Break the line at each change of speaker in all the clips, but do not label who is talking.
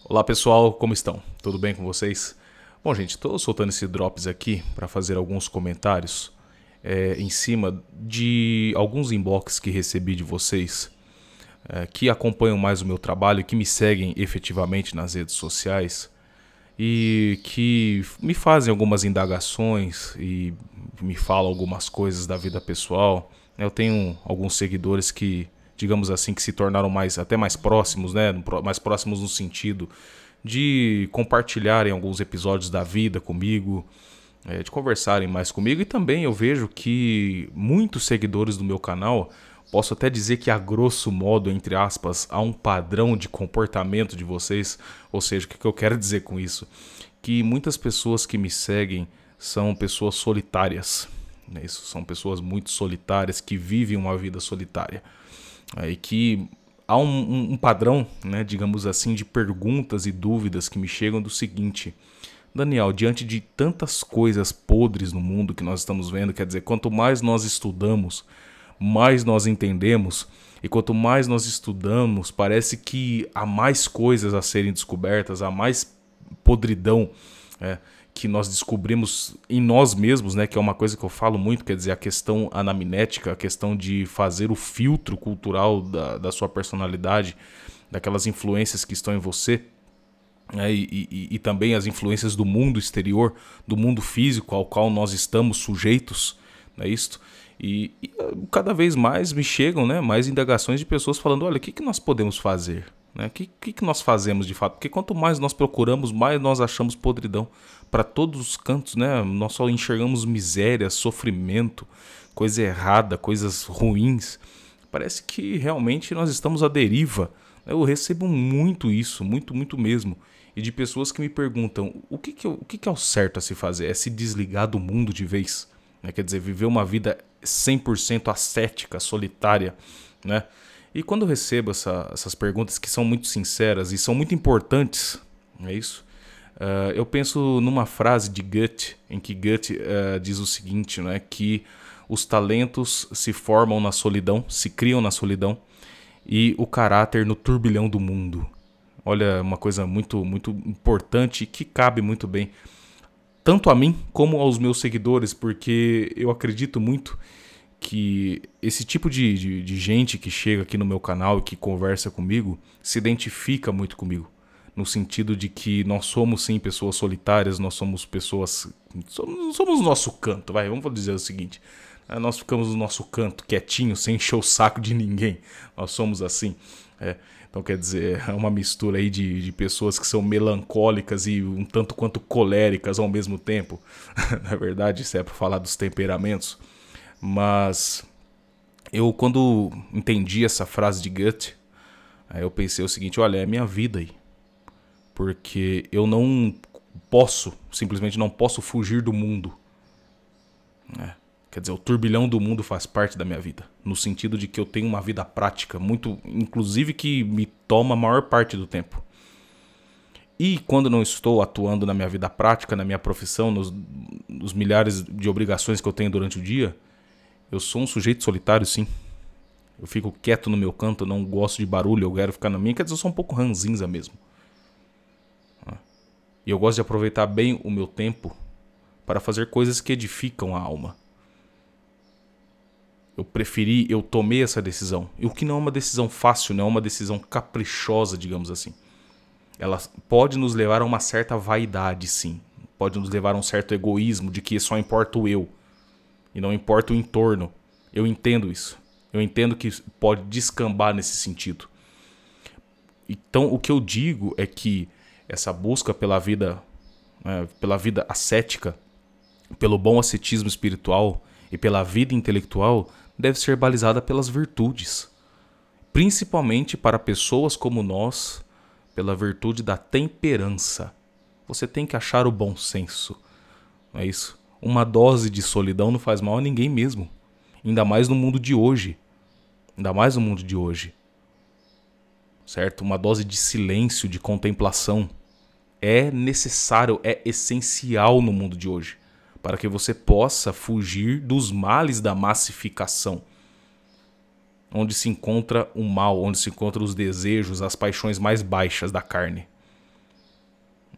Olá pessoal, como estão? Tudo bem com vocês? Bom, gente, estou soltando esse drops aqui para fazer alguns comentários em cima de alguns inbox que recebi de vocês que acompanham mais o meu trabalho, que me seguem efetivamente nas redes sociais e que me fazem algumas indagações e me falam algumas coisas da vida pessoal. Eu tenho alguns seguidores que, digamos assim, que se tornaram até mais próximos, né? Mais próximos no sentido de compartilharem alguns episódios da vida comigo, de conversarem mais comigo. E também eu vejo que muitos seguidores do meu canal, posso até dizer que a grosso modo, entre aspas, há um padrão de comportamento de vocês. Ou seja, o que eu quero dizer com isso? Que muitas pessoas que me seguem são pessoas solitárias. Isso, são pessoas muito solitárias que vivem uma vida solitária. E que há um padrão, né, digamos assim, de perguntas e dúvidas que me chegam do seguinte: Daniel, diante de tantas coisas podres no mundo que nós estamos vendo, quer dizer, quanto mais nós estudamos, mais nós entendemos, e quanto mais nós estudamos, parece que há mais coisas a serem descobertas, há mais podridão que nós descobrimos em nós mesmos, né, que é uma coisa que eu falo muito, quer dizer, a questão anamnética, a questão de fazer o filtro cultural da sua personalidade, daquelas influências que estão em você, e também as influências do mundo exterior, do mundo físico ao qual nós estamos sujeitos, não é isso? E cada vez mais me chegam, né, mais indagações de pessoas falando: olha, o que nós podemos fazer? O que nós fazemos de fato? Porque quanto mais nós procuramos, mais nós achamos podridão para todos os cantos, né? Nós só enxergamos miséria, sofrimento, coisa errada, coisas ruins. Parece que realmente nós estamos à deriva. Eu recebo muito isso, muito, muito mesmo. E de pessoas que me perguntam: o que é o certo a se fazer? É se desligar do mundo de vez? Quer dizer, viver uma vida 100% ascética, solitária, né? E quando eu recebo essas perguntas que são muito sinceras e são muito importantes, é isso? Eu penso numa frase de Goethe, em que Goethe diz o seguinte, né? Que os talentos se formam na solidão, se criam na solidão, e o caráter no turbilhão do mundo. Olha, uma coisa muito, muito importante que cabe muito bem tanto a mim como aos meus seguidores, porque eu acredito muito que esse tipo de gente que chega aqui no meu canal e que conversa comigo se identifica muito comigo, no sentido de que nós somos sim pessoas solitárias, nós somos pessoas, somos o nosso canto, vamos dizer o seguinte: nós ficamos no nosso canto quietinho, sem encher o saco de ninguém, nós somos assim. Então quer dizer, é uma mistura aí de pessoas que são melancólicas e um tanto quanto coléricas ao mesmo tempo. Na verdade, isso é para falar dos temperamentos. Mas eu, quando entendi essa frase de Goethe, eu pensei o seguinte: olha, é minha vida aí. Porque eu não posso, simplesmente não posso fugir do mundo. Quer dizer, o turbilhão do mundo faz parte da minha vida. No sentido de que eu tenho uma vida prática, muito, inclusive que me toma a maior parte do tempo. E quando não estou atuando na minha vida prática, na minha profissão, nos milhares de obrigações que eu tenho durante o dia, eu sou um sujeito solitário, sim. Eu fico quieto no meu canto, eu não gosto de barulho, eu quero ficar na minha. Quer dizer, eu sou um pouco ranzinza mesmo. E eu gosto de aproveitar bem o meu tempo para fazer coisas que edificam a alma. Eu tomei essa decisão. E o que não é uma decisão fácil, não é uma decisão caprichosa, digamos assim. Ela pode nos levar a uma certa vaidade, sim. Pode nos levar a um certo egoísmo de que só importa o eu e não importa o entorno. Eu entendo isso. Eu entendo que pode descambar nesse sentido. Então, o que eu digo é que essa busca pela vida ascética, pelo bom ascetismo espiritual e pela vida intelectual deve ser balizada pelas virtudes. Principalmente para pessoas como nós, pela virtude da temperança. Você tem que achar o bom senso. Não é isso? Uma dose de solidão não faz mal a ninguém mesmo. Ainda mais no mundo de hoje. Certo? Uma dose de silêncio, de contemplação. É necessário, é essencial no mundo de hoje. Para que você possa fugir dos males da massificação. Onde se encontra o mal, onde se encontram os desejos, as paixões mais baixas da carne.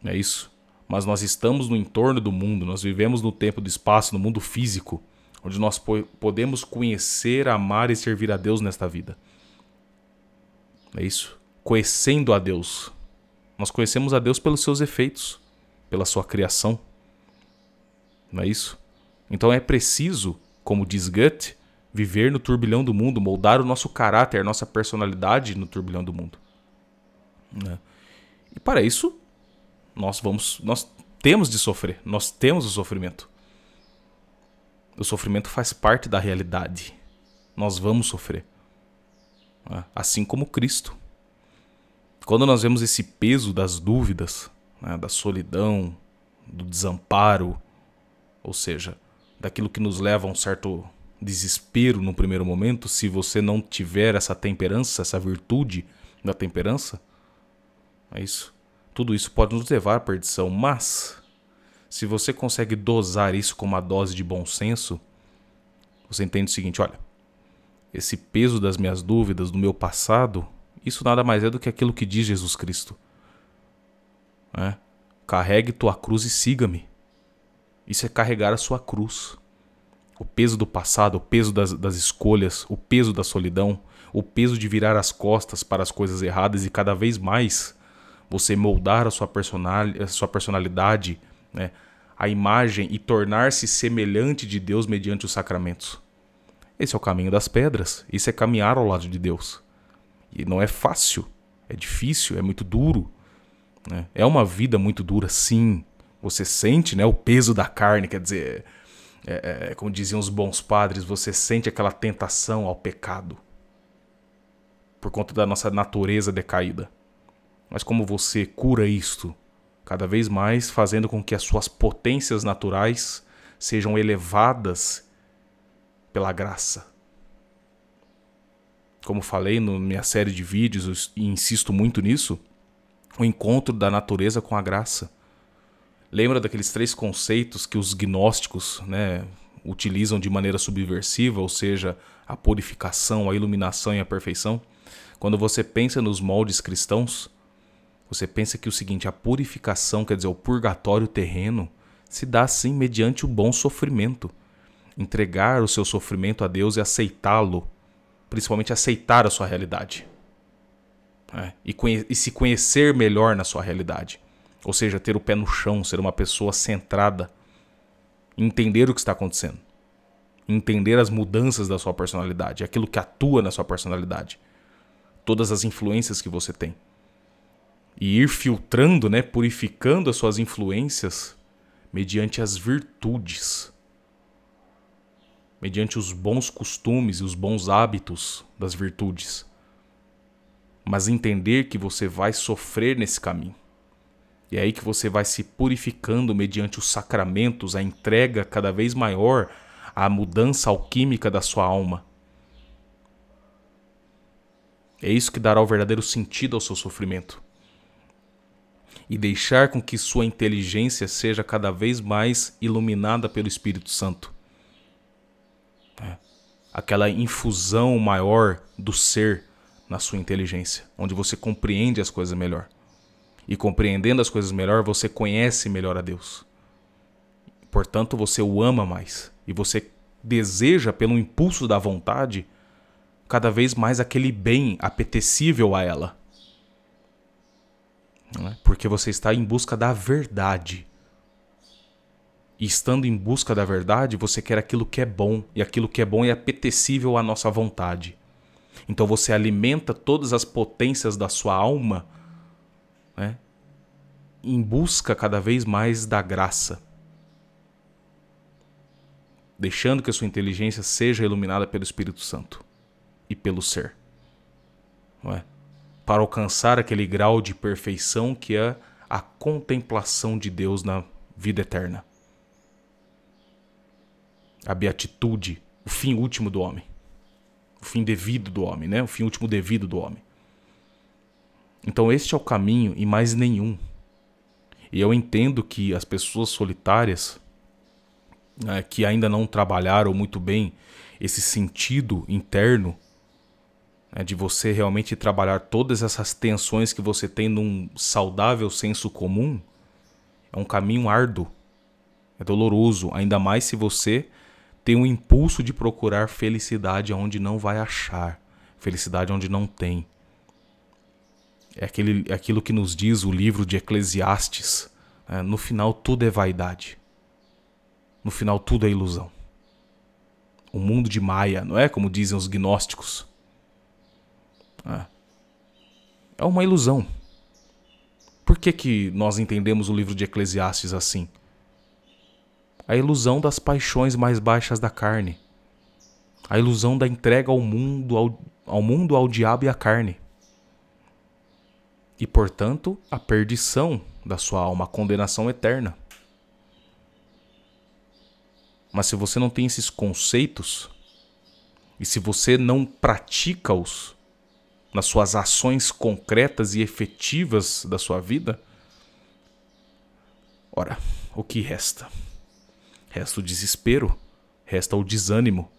não é isso? Mas nós estamos no entorno do mundo, nós vivemos no tempo do espaço, no mundo físico, onde nós podemos conhecer, amar e servir a Deus nesta vida. É isso? Conhecendo a Deus. Nós conhecemos a Deus pelos seus efeitos, pela sua criação. Não é isso? Então é preciso, como diz Goethe, viver no turbilhão do mundo, moldar o nosso caráter, a nossa personalidade no turbilhão do mundo. Né? E para isso, nós temos de sofrer, nós temos o sofrimento. O sofrimento faz parte da realidade. Nós vamos sofrer. Né? Assim como Cristo. Quando nós vemos esse peso das dúvidas, né, da solidão, do desamparo, ou seja, daquilo que nos leva a um certo desespero no primeiro momento, se você não tiver essa temperança, essa virtude da temperança, é isso. Tudo isso pode nos levar à perdição, mas se você consegue dosar isso com uma dose de bom senso, você entende o seguinte, olha, esse peso das minhas dúvidas, do meu passado, isso nada mais é do que aquilo que diz Jesus Cristo. Né? Carregue tua cruz e siga-me. Isso é carregar a sua cruz. O peso do passado, o peso das escolhas, o peso da solidão, o peso de virar as costas para as coisas erradas e cada vez mais você moldar a sua personalidade, né? A imagem e tornar-se semelhante de Deus mediante os sacramentos. Esse é o caminho das pedras. Isso é caminhar ao lado de Deus. E não é fácil, é difícil, é muito duro. Né? É uma vida muito dura, sim. Você sente, né, o peso da carne, quer dizer, como diziam os bons padres, você sente aquela tentação ao pecado. Por conta da nossa natureza decaída. Mas como você cura isto? Cada vez mais fazendo com que as suas potências naturais sejam elevadas pela graça. Como falei na minha série de vídeos, e insisto muito nisso, o encontro da natureza com a graça. Lembra daqueles 3 conceitos que os gnósticos, né, utilizam de maneira subversiva, ou seja, a purificação, a iluminação e a perfeição? Quando você pensa nos moldes cristãos, você pensa que o seguinte, a purificação, quer dizer, o purgatório terreno, se dá sim mediante o bom sofrimento. Entregar o seu sofrimento a Deus e aceitá-lo, principalmente aceitar a sua realidade. E se conhecer melhor na sua realidade. Ou seja, ter o pé no chão, ser uma pessoa centrada, entender o que está acontecendo, entender as mudanças da sua personalidade, aquilo que atua na sua personalidade, todas as influências que você tem. E ir filtrando, né, purificando as suas influências mediante as virtudes, mediante os bons costumes e os bons hábitos das virtudes. Mas entender que você vai sofrer nesse caminho. E é aí que você vai se purificando mediante os sacramentos, a entrega cada vez maior, a mudança alquímica da sua alma. É isso que dará o verdadeiro sentido ao seu sofrimento. E deixar com que sua inteligência seja cada vez mais iluminada pelo Espírito Santo. Aquela infusão maior do ser na sua inteligência, onde você compreende as coisas melhor. E compreendendo as coisas melhor, você conhece melhor a Deus. Portanto, você o ama mais. E você deseja, pelo impulso da vontade, cada vez mais aquele bem apetecível a ela. Porque você está em busca da verdade. E estando em busca da verdade, você quer aquilo que é bom. E aquilo que é bom é apetecível à nossa vontade. Então você alimenta todas as potências da sua alma, né, em busca cada vez mais da graça. Deixando que a sua inteligência seja iluminada pelo Espírito Santo e pelo ser. Não é? Para alcançar aquele grau de perfeição que é a contemplação de Deus na vida eterna. A beatitude, o fim último do homem. O fim devido do homem, né? O fim último devido do homem. Então este é o caminho e mais nenhum. E eu entendo que as pessoas solitárias, né, que ainda não trabalharam muito bem esse sentido interno, né, de você realmente trabalhar todas essas tensões que você tem num saudável senso comum, É um caminho árduo. É doloroso, ainda mais se você tem um impulso de procurar felicidade onde não vai achar. Felicidade onde não tem. É aquilo que nos diz o livro de Eclesiastes. No final tudo é vaidade. No final tudo é ilusão. O mundo de Maia, não é como dizem os gnósticos. É uma ilusão. Por que nós entendemos o livro de Eclesiastes assim? A ilusão das paixões mais baixas da carne. A ilusão da entrega ao mundo, ao diabo e à carne. E, portanto, a perdição da sua alma, a condenação eterna. Mas se você não tem esses conceitos, e se você não pratica-os nas suas ações concretas e efetivas da sua vida, ora, o que resta? Resta o desespero, resta o desânimo,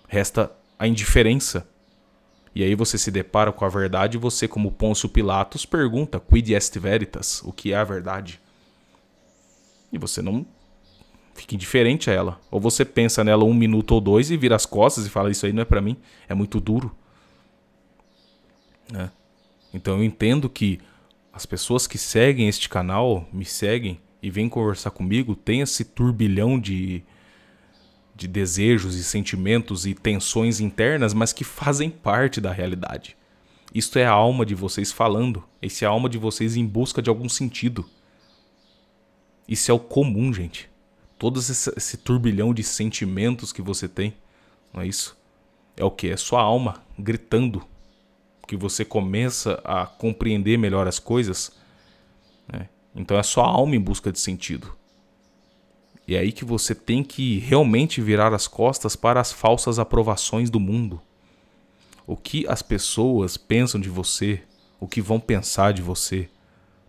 resta a indiferença. E aí você se depara com a verdade e você, como Pôncio Pilatos, pergunta: quid est veritas? O que é a verdade? E você não fica indiferente a ela. Ou você pensa nela 1 minuto ou 2 e vira as costas e fala: isso aí não é pra mim, é muito duro. Então eu entendo que as pessoas que seguem este canal, me seguem e vêm conversar comigo, têm esse turbilhão de desejos e sentimentos e tensões internas, mas que fazem parte da realidade. Isto é a alma de vocês falando. Esse é a alma de vocês em busca de algum sentido. Isso é o comum, gente. Todo esse turbilhão de sentimentos que você tem, não é isso? É o quê? É sua alma gritando. Que você começa a compreender melhor as coisas. Então é sua alma em busca de sentido. E é aí que você tem que realmente virar as costas para as falsas aprovações do mundo. O que as pessoas pensam de você, o que vão pensar de você,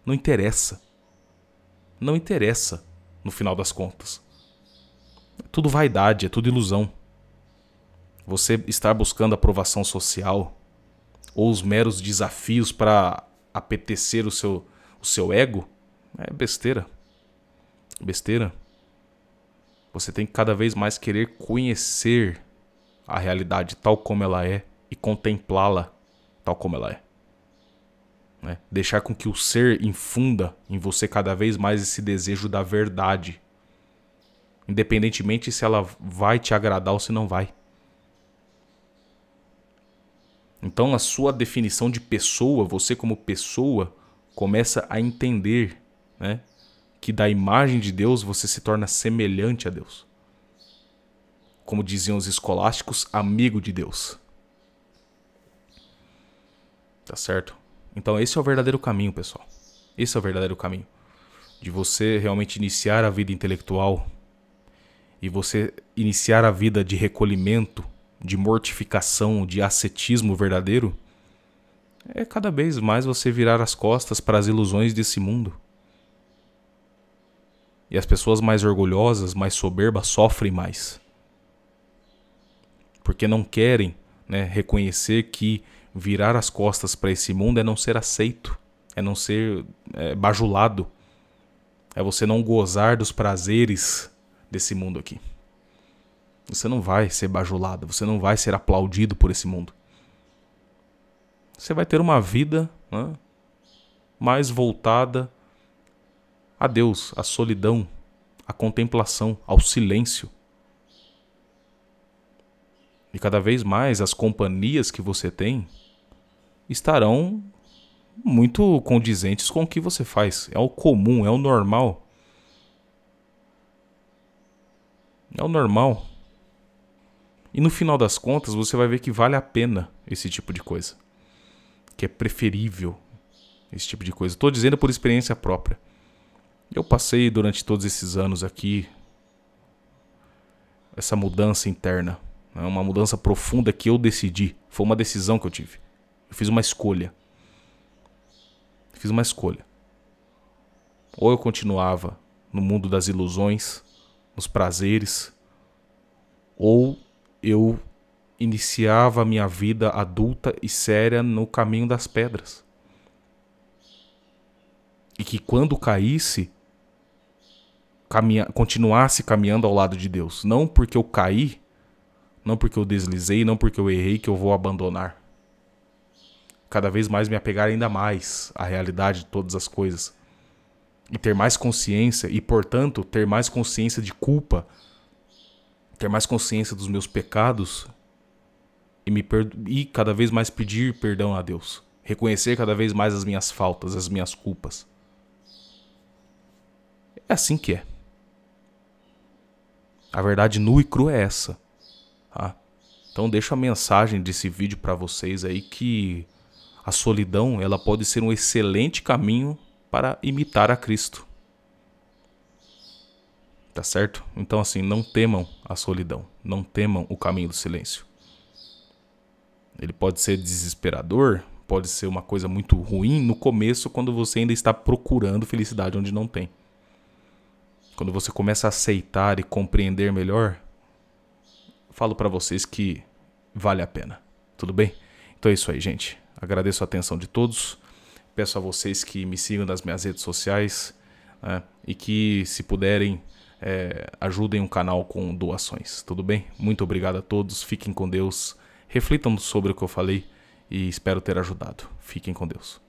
não interessa. Não interessa, no final das contas. É tudo vaidade, é tudo ilusão. Você estar buscando aprovação social, ou os meros desafios para apetecer o seu ego, é besteira. Besteira. Você tem que cada vez mais querer conhecer a realidade tal como ela é e contemplá-la tal como ela é. Deixar com que o ser infunda em você cada vez mais esse desejo da verdade. Independentemente se ela vai te agradar ou se não vai. Então a sua definição de pessoa, você como pessoa, começa a entender, que da imagem de Deus você se torna semelhante a Deus. Como diziam os escolásticos, amigo de Deus. Tá certo? Então esse é o verdadeiro caminho, pessoal. Esse é o verdadeiro caminho. De você realmente iniciar a vida intelectual e você iniciar a vida de recolhimento, de mortificação, de ascetismo verdadeiro, é cada vez mais você virar as costas para as ilusões desse mundo. E as pessoas mais orgulhosas, mais soberbas, sofrem mais. Porque não querem, reconhecer que virar as costas para esse mundo é não ser aceito, é não ser bajulado, é você não gozar dos prazeres desse mundo aqui. Você não vai ser bajulado, você não vai ser aplaudido por esse mundo. Você vai ter uma vida mais voltada a Deus, à solidão, à contemplação, ao silêncio. E cada vez mais as companhias que você tem estarão muito condizentes com o que você faz. É o comum, é o normal. É o normal. E no final das contas você vai ver que vale a pena esse tipo de coisa. Que é preferível esse tipo de coisa. Estou dizendo por experiência própria. Eu passei durante todos esses anos aqui essa mudança interna. Uma mudança profunda que eu decidi. Foi uma decisão que eu tive. Eu fiz uma escolha. Fiz uma escolha. Ou eu continuava no mundo das ilusões, nos prazeres, ou eu iniciava a minha vida adulta e séria no caminho das pedras. E que quando caísse, continuasse caminhando ao lado de Deus. Não porque eu caí, não porque eu deslizei, não porque eu errei que eu vou abandonar. Cada vez mais me apegar ainda mais à realidade de todas as coisas. E ter mais consciência e, portanto, ter mais consciência de culpa, ter mais consciência dos meus pecados e cada vez mais pedir perdão a Deus. Reconhecer cada vez mais as minhas faltas, as minhas culpas. É assim que é. A verdade nua e crua é essa. Tá? Então deixo a mensagem desse vídeo para vocês aí que a solidão ela pode ser um excelente caminho para imitar a Cristo. Tá certo? Então assim, não temam a solidão. Não temam o caminho do silêncio. Ele pode ser desesperador, pode ser uma coisa muito ruim no começo quando você ainda está procurando felicidade onde não tem. Quando você começa a aceitar e compreender melhor, falo para vocês que vale a pena. Tudo bem? Então é isso aí, gente. Agradeço a atenção de todos. Peço a vocês que me sigam nas minhas redes sociais, né, e que, se puderem, ajudem o canal com doações. Tudo bem? Muito obrigado a todos. Fiquem com Deus. Reflitam sobre o que eu falei e espero ter ajudado. Fiquem com Deus.